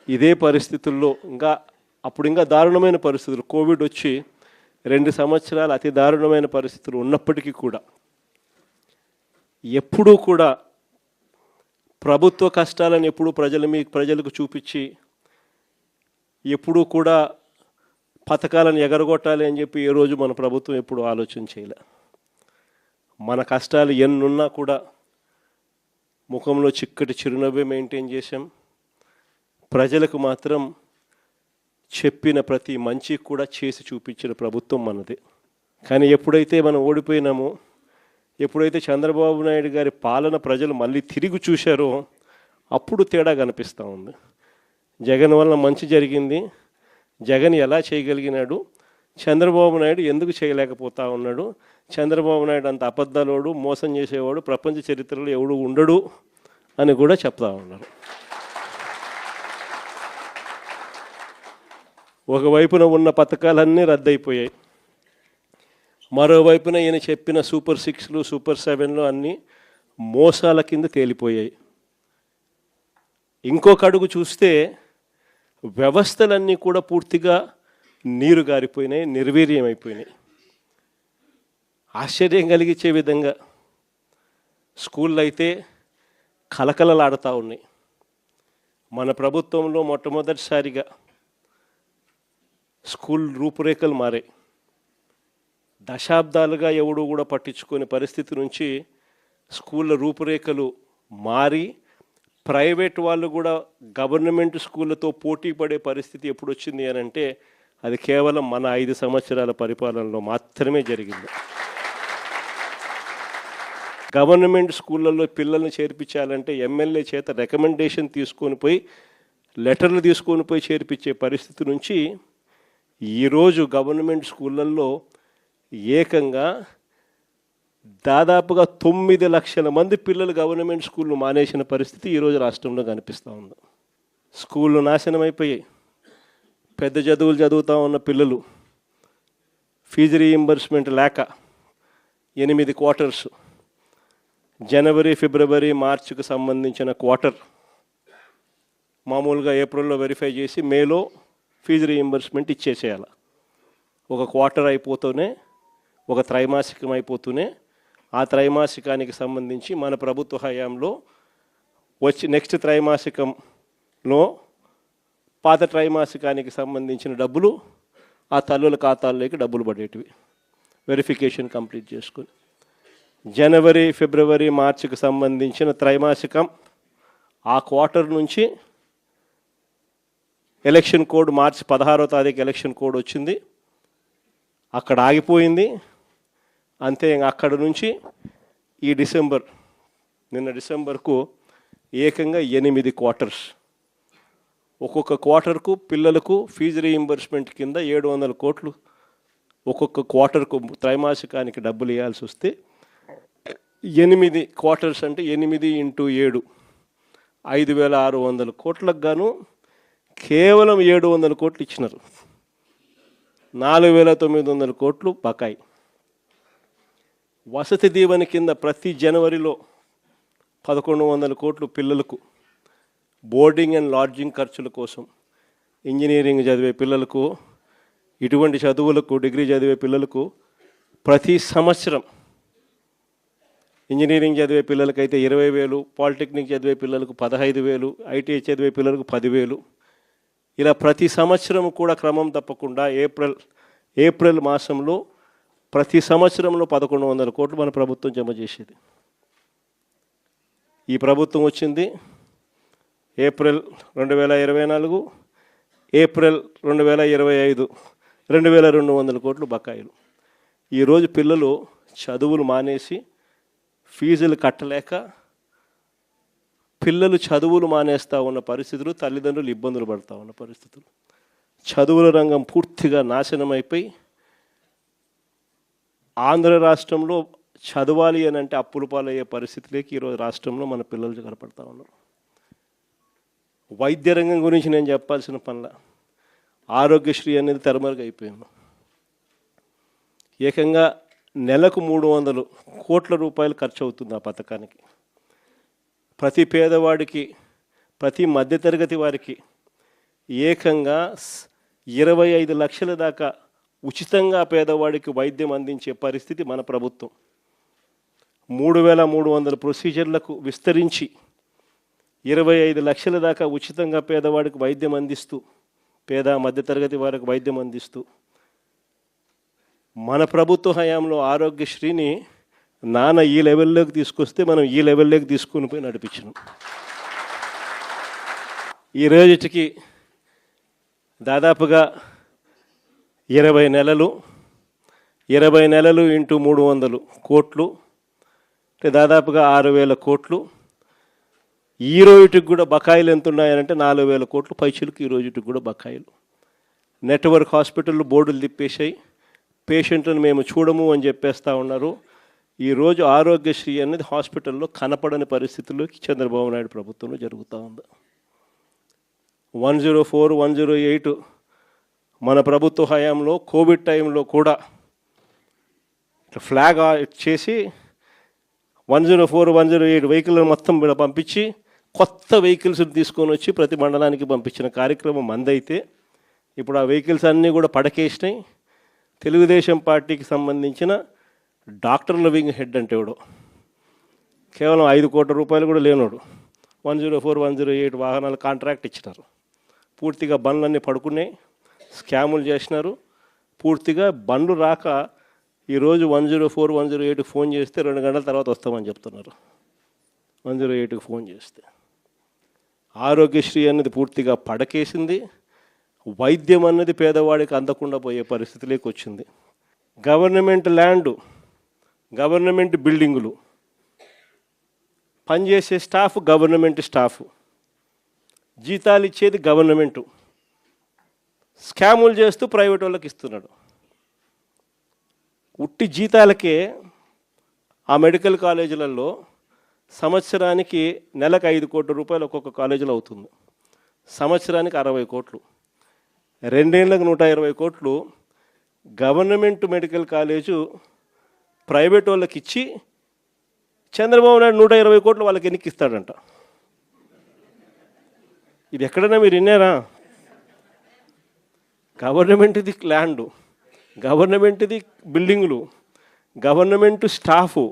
ఇదే పరిస్థితుల్లో అప్పుడు ఇంకా దారుణమైన పరిస్థితులు, కోవిడ్ వచ్చి 2 సంవత్సరాలు అతి దారుణమైన పరిస్థితులు ఉన్నప్పటికీ కూడా ఎప్పుడూ కూడా ప్రభుత్వ కష్టాలను ఎప్పుడూ ప్రజలకు చూపించి ఎప్పుడూ కూడా పథకాలను ఎగరగొట్టాలి అని చెప్పి ఏ రోజు మన ప్రభుత్వం ఎప్పుడు ఆలోచన చేయలే. మన కష్టాలు ఎన్నున్నా కూడా ముఖంలో చిక్కటి చిరునవ్వే మెయింటైన్ చేశాం. ప్రజలకు మాత్రం చెప్పిన ప్రతి మంచి కూడా చేసి చూపించిన ప్రభుత్వం మనది. కానీ ఎప్పుడైతే మనం ఓడిపోయినామో, ఎప్పుడైతే చంద్రబాబు నాయుడు గారి పాలన ప్రజలు మళ్ళీ తిరిగి చూశారో అప్పుడు తేడా కనిపిస్తూ ఉంది. జగన్ వల్ల మంచి జరిగింది, జగన్ ఎలా చేయగలిగినాడు, చంద్రబాబు నాయుడు ఎందుకు చేయలేకపోతా ఉన్నాడు, చంద్రబాబు నాయుడు అంత అబద్ధాలోడు, మోసం చేసేవాడు ప్రపంచ చరిత్రలో ఎవడు ఉండడు అని కూడా చెప్తా ఉన్నారు. ఒకవైపున ఉన్న పథకాలన్నీ రద్దయిపోయాయి, మరోవైపున ఈయన చెప్పిన సూపర్ 6లు సూపర్ 7లు అన్నీ మోసాల కింద తేలిపోయాయి. ఇంకొక అడుగు చూస్తే వ్యవస్థలన్నీ కూడా పూర్తిగా నీరు గారిపోయినాయి, నిర్వీర్యమైపోయినాయి. ఆశ్చర్యం కలిగించే విధంగా స్కూళ్ళు అయితే కలకలలాడుతూ ఉన్నాయి. మన ప్రభుత్వంలో మొట్టమొదటిసారిగా స్కూల్ రూపురేఖలు మారాయి. దశాబ్దాలుగా ఎవడు కూడా పట్టించుకునే పరిస్థితి నుంచి స్కూళ్ళ రూపురేఖలు మారి ప్రైవేట్ వాళ్ళు కూడా గవర్నమెంట్ స్కూళ్ళతో పోటీ పడే పరిస్థితి ఎప్పుడు వచ్చింది అని అంటే అది కేవలం మన 5 సంవత్సరాల పరిపాలనలో మాత్రమే జరిగింది. గవర్నమెంట్ స్కూళ్ళల్లో పిల్లల్ని చేర్పించాలంటే ఎమ్మెల్యే చేత రికమెండేషన్ తీసుకొని పోయి లెటర్లు తీసుకొని పోయి చేర్పించే పరిస్థితి నుంచి ఈరోజు గవర్నమెంట్ స్కూళ్ళల్లో ఏకంగా దాదాపుగా 9 లక్షల మంది పిల్లలు గవర్నమెంట్ స్కూళ్ళు మానేసిన పరిస్థితి ఈరోజు రాష్ట్రంలో కనిపిస్తూ ఉంది. స్కూళ్ళు నాశనం అయిపోయాయి. పెద్ద చదువులు చదువుతూ ఉన్న పిల్లలు ఫీజు రీయింబర్స్మెంట్ లేక 8 క్వార్టర్స్, జనవరి, ఫిబ్రవరి, మార్చికి సంబంధించిన క్వార్టర్ మామూలుగా ఏప్రిల్లో వెరిఫై చేసి మేలో ఫీజు రీయింబర్స్మెంట్ ఇచ్చేసేయాలి. ఒక క్వార్టర్ అయిపోతూనే, ఒక త్రైమాసికం అయిపోతూనే ఆ త్రైమాసికానికి సంబంధించి మన ప్రభుత్వ హయాంలో నెక్స్ట్ త్రైమాసికంలో పాత త్రైమాసికానికి సంబంధించిన డబ్బులు ఆ తల్లుల ఖాతాల్లోకి డబ్బులు పడేటివి వెరిఫికేషన్ కంప్లీట్ చేసుకుని. జనవరి, ఫిబ్రవరి, మార్చికి సంబంధించిన త్రైమాసికం ఆ క్వార్టర్ నుంచి ఎలక్షన్ కోడ్ మార్చి 16వ తారీఖు ఎలక్షన్ కోడ్ వచ్చింది, అక్కడ ఆగిపోయింది. అంతే, అక్కడ నుంచి ఈ నిన్న డిసెంబర్కు ఏకంగా 8 క్వార్టర్స్. ఒక్కొక్క క్వార్టర్కు పిల్లలకు ఫీజు రీయింబర్స్మెంట్ కింద 700 కోట్లు ఒక్కొక్క క్వార్టర్కు త్రైమాసికానికి డబ్బులు ఇవ్వాల్సి వస్తే 8 క్వార్టర్స్ అంటే 8 × 7 5,600 కోట్లకు గాను కేవలం 700 కోట్లు ఇచ్చినారు. 4,900 కోట్లు బకాయి. వసతి దీవెన కింద ప్రతి జనవరిలో 1,100 కోట్లు పిల్లలకు బోర్డింగ్ అండ్ లాడ్జింగ్ ఖర్చుల కోసం, ఇంజనీరింగ్ చదివే పిల్లలకు, ఇటువంటి చదువులకు, డిగ్రీ చదివే పిల్లలకు ప్రతి సంవత్సరం, ఇంజనీరింగ్ చదివే పిల్లలకైతే 20,000, పాలిటెక్నిక్ చదివే పిల్లలకు 15,000, ఐటీఐ చదివే పిల్లలకు 10,000, ఇలా ప్రతి సంవత్సరం కూడా క్రమం తప్పకుండా ఏప్రిల్ మాసంలో ప్రతి సంవత్సరంలో 1,100 కోట్లు మన ప్రభుత్వం జమ చేసేది. ఈ ప్రభుత్వం వచ్చింది ఏప్రిల్ 2024, ఏప్రిల్ 2025 2,200 కోట్లు బకాయిలు. ఈరోజు పిల్లలు చదువులు మానేసి ఫీజులు కట్టలేక పిల్లలు చదువులు మానేస్తూ ఉన్న పరిస్థితులు, తల్లిదండ్రులు ఇబ్బందులు పడుతూ ఉన్న పరిస్థితులు, చదువుల రంగం పూర్తిగా నాశనం అయిపోయి ఆంధ్ర రాష్ట్రంలో చదవాలి అని అంటే అప్పులు పాలయ్యే పరిస్థితిలోకి ఈరోజు రాష్ట్రంలో మన పిల్లలు కనపడతా ఉన్నారు. వైద్య రంగం గురించి నేను చెప్పాల్సిన పనిలా, ఆరోగ్యశ్రీ అనేది తెరమరుగైపోయింది. ఏకంగా నెలకు 300 కోట్ల రూపాయలు ఖర్చు అవుతుంది ఆ పథకానికి. ప్రతి పేదవాడికి, ప్రతి మధ్యతరగతి వారికి ఏకంగా 25 లక్షల దాకా ఉచితంగా పేదవాడికి వైద్యం అందించే పరిస్థితి మన ప్రభుత్వం. 3,300 ప్రొసీజర్లకు విస్తరించి 25 లక్షల దాకా ఉచితంగా పేదవాడికి వైద్యం అందిస్తూ, పేద మధ్యతరగతి వారికి వైద్యం అందిస్తూ మన ప్రభుత్వ హయాంలో ఆరోగ్యశ్రీని నాన్న ఈ లెవెల్లోకి తీసుకొస్తే మనం ఈ లెవెల్లోకి తీసుకుని పోయి నడిపించినాం. ఈ రోజుకి దాదాపుగా 20 నెలలు ఇంటూ 300 కోట్లు అంటే దాదాపుగా 6,000 కోట్లు. ఈ రోజుకి కూడా బకాయిలు ఎంత ఉన్నాయనంటే 4,000 కోట్లు పైచులకు ఈ రోజుకి కూడా బకాయిలు. నెట్వర్క్ హాస్పిటల్ బోర్డులు తిప్పేశాయి, పేషెంట్లను మేము చూడము అని చెప్పేస్తూ ఉన్నారు. ఈరోజు ఆరోగ్యశ్రీ అనేది హాస్పిటల్లో కనపడని పరిస్థితుల్లోకి చంద్రబాబు నాయుడు ప్రభుత్వంలో జరుగుతూ ఉంది. 104, 108 మన ప్రభుత్వ హయాంలో కోవిడ్ టైంలో కూడా ఫ్లాగ్ చేసి 104, 108 వెహికల్ మొత్తం పంపించి కొత్త వెహికల్స్ తీసుకొని వచ్చి ప్రతి మండలానికి పంపించిన కార్యక్రమం మందైతే ఇప్పుడు ఆ వెహికల్స్ అన్నీ కూడా పడకేసినాయి. తెలుగుదేశం పార్టీకి సంబంధించిన డాక్టర్ల వింగ్ హెడ్ అంటే ఎవడో కేవలం 5 కోట్ల రూపాయలు కూడా లేనోడు 104, 108 వాహనాలు కాంట్రాక్ట్ ఇచ్చినారు. పూర్తిగా బండ్లన్నీ పడుకున్నాయి, స్కాములు చేసినారు. పూర్తిగా బండ్లు రాక ఈరోజు 104, 108కి ఫోన్ చేస్తే 2 గంటల తర్వాత వస్తామని చెప్తున్నారు. 108కి ఫోన్ చేస్తే ఆరోగ్యశ్రీ అన్నది పూర్తిగా పడకేసింది. వైద్యం అన్నది పేదవాడికి అందకుండా పోయే పరిస్థితిలోకి వచ్చింది. గవర్నమెంట్ ల్యాండు, గవర్నమెంట్ బిల్డింగులు, పనిచేసే స్టాఫ్ గవర్నమెంట్ స్టాఫ్, జీతాలు ఇచ్చేది గవర్నమెంటు, స్కాములు చేస్తూ ప్రైవేట్ వాళ్ళకి ఇస్తున్నాడు. ఉట్టి జీతాలకే ఆ మెడికల్ కాలేజీలలో సంవత్సరానికి నెలకు 5 కోట్ల రూపాయలు ఒక్కొక్క కాలేజీలో అవుతుంది. సంవత్సరానికి 60 కోట్లు, 2 ఏళ్ళకు 120 కోట్లు గవర్నమెంట్ మెడికల్ కాలేజు ప్రైవేట్ వాళ్ళకి ఇచ్చి చంద్రబాబు నాయుడు 120 కోట్లు వాళ్ళకి ఎన్నికిస్తాడంట. ఇది ఎక్కడైనా మీరు విన్నారా? గవర్నమెంట్ది ల్యాండు, గవర్నమెంట్ది బిల్డింగులు, గవర్నమెంట్ స్టాఫు,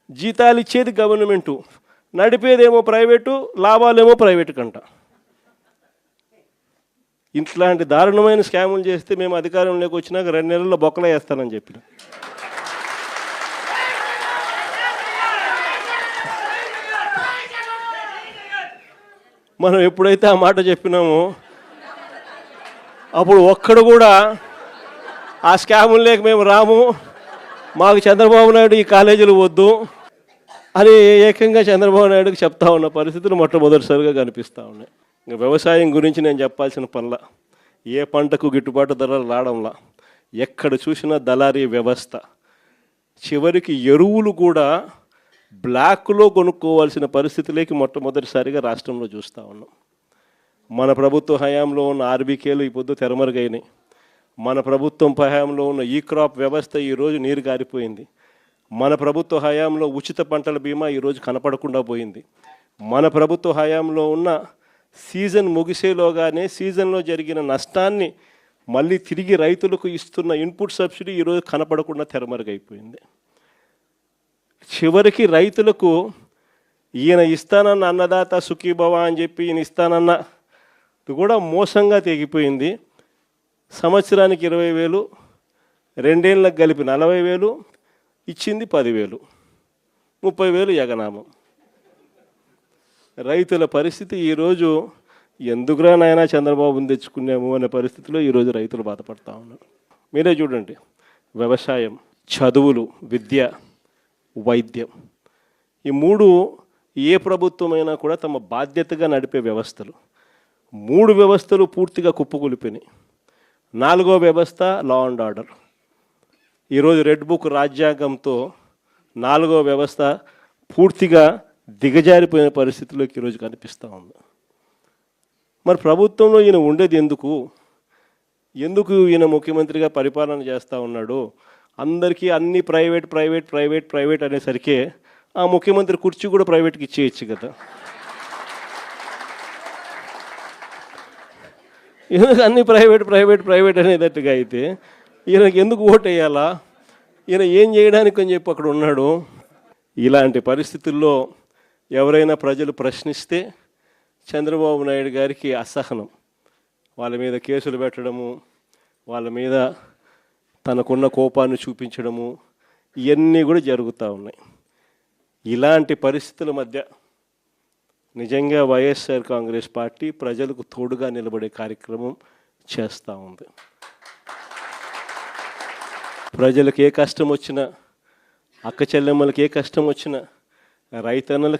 జీతాలు ఇచ్చేది గవర్నమెంటు, నడిపేదేమో ప్రైవేటు, లాభాలేమో ప్రైవేటు కంట. ఇట్లాంటి దారుణమైన స్కాములు చేస్తే మేము అధికారంలోకి వచ్చినాక 2 నెలల్లో బొక్కలు వేస్తానని చెప్పిన. మనం ఎప్పుడైతే ఆ మాట చెప్పినామో అప్పుడు ఒక్కడు కూడా ఆ స్కాములు లేక మేము రాము, మాకు చంద్రబాబు నాయుడు ఈ కాలేజీలు వద్దు అని ఏకంగా చంద్రబాబు నాయుడుకి చెప్తా ఉన్న పరిస్థితులు మొట్టమొదటిసారిగా కనిపిస్తూ ఉన్నాయి. ఇంకా వ్యవసాయం గురించి నేను చెప్పాల్సిన పనుల, ఏ పంటకు గిట్టుబాటు ధరలు రావడంలా, ఎక్కడ చూసినా దళారీ వ్యవస్థ, చివరికి ఎరువులు కూడా బ్లాక్లో కొనుక్కోవాల్సిన పరిస్థితులకి మొట్టమొదటిసారిగా రాష్ట్రంలో చూస్తూ ఉన్నాం. మన ప్రభుత్వ హయాంలో ఉన్న ఆర్బీకేలు ఈ పొద్దు తెరమరుగైనాయి. మన ప్రభుత్వం హయాంలో ఉన్న ఈ క్రాప్ వ్యవస్థ ఈరోజు నీరు గారిపోయింది. మన ప్రభుత్వ హయాంలో ఉచిత పంటల బీమా ఈరోజు కనపడకుండా పోయింది. మన ప్రభుత్వ హయాంలో ఉన్న సీజన్ ముగిసేలోగానే సీజన్లో జరిగిన నష్టాన్ని మళ్ళీ తిరిగి రైతులకు ఇస్తున్న ఇన్పుట్ సబ్సిడీ ఈరోజు కనపడకుండా తెరమరుగైపోయింది. చివరికి రైతులకు ఈయన ఇస్తానన్న అన్నదాత సుఖీభవ అని చెప్పి ఈయన ఇస్తానన్న కూడా మోసంగా తెగిపోయింది. సంవత్సరానికి 20,000, 2 ఏళ్ళకి కలిపి 40,000, ఇచ్చింది 10,000, 30,000 ఎగనామం. రైతుల పరిస్థితి ఈరోజు ఎందుకురా నాయనా చంద్రబాబుని తెచ్చుకున్నాము అనే పరిస్థితిలో ఈరోజు రైతులు బాధపడతా ఉన్నారు. మీరే చూడండి, వ్యవసాయం, చదువులు, విద్య, వైద్యం, ఈ 3 ఏ ప్రభుత్వమైనా కూడా తమ బాధ్యతగా నడిపే వ్యవస్థలు. 3 వ్యవస్థలు పూర్తిగా కుప్పకూలిపోయినాయి. 4వ వ్యవస్థ లా అండ్ ఆర్డర్. ఈరోజు రెడ్ బుక్ రాజ్యాంగంతో 4వ వ్యవస్థ పూర్తిగా దిగజారిపోయిన పరిస్థితిలోకి ఈరోజు కనిపిస్తూ ఉంది. మరి ప్రభుత్వంలో ఈయన ఉండేది ఎందుకు ఈయన ముఖ్యమంత్రిగా పరిపాలన చేస్తూ ఉన్నాడు? అందరికీ అన్ని ప్రైవేట్ ప్రైవేట్ ప్రైవేట్ ప్రైవేట్ అనేసరికి ఆ ముఖ్యమంత్రి కుర్చీ కూడా ప్రైవేట్కి ఇచ్చేయచ్చు కదా. ఎందుకు అన్ని ప్రైవేట్ ప్రైవేట్ ప్రైవేట్ అనేటట్టుగా అయితే ఈయనకి ఎందుకు ఓటు వేయాలా, ఈయన ఏం చేయడానికి అని చెప్పి అక్కడ ఉన్నాడు. ఇలాంటి పరిస్థితుల్లో ఎవరైనా ప్రజలు ప్రశ్నిస్తే చంద్రబాబు నాయుడు గారికి అసహనం, వాళ్ళ మీద కేసులు పెట్టడము, వాళ్ళ మీద తనకున్న కోపాన్ని చూపించడము, ఇవన్నీ కూడా జరుగుతూ ఉన్నాయి. ఇలాంటి పరిస్థితుల మధ్య నిజంగా వైఎస్ఆర్ కాంగ్రెస్ పార్టీ ప్రజలకు తోడుగా నిలబడే కార్యక్రమం చేస్తూ ఉంది. ప్రజలకు ఏ కష్టం వచ్చినా, అక్క చెల్లెమ్మలకి ఏ కష్టం వచ్చినా, రైతన్నలకు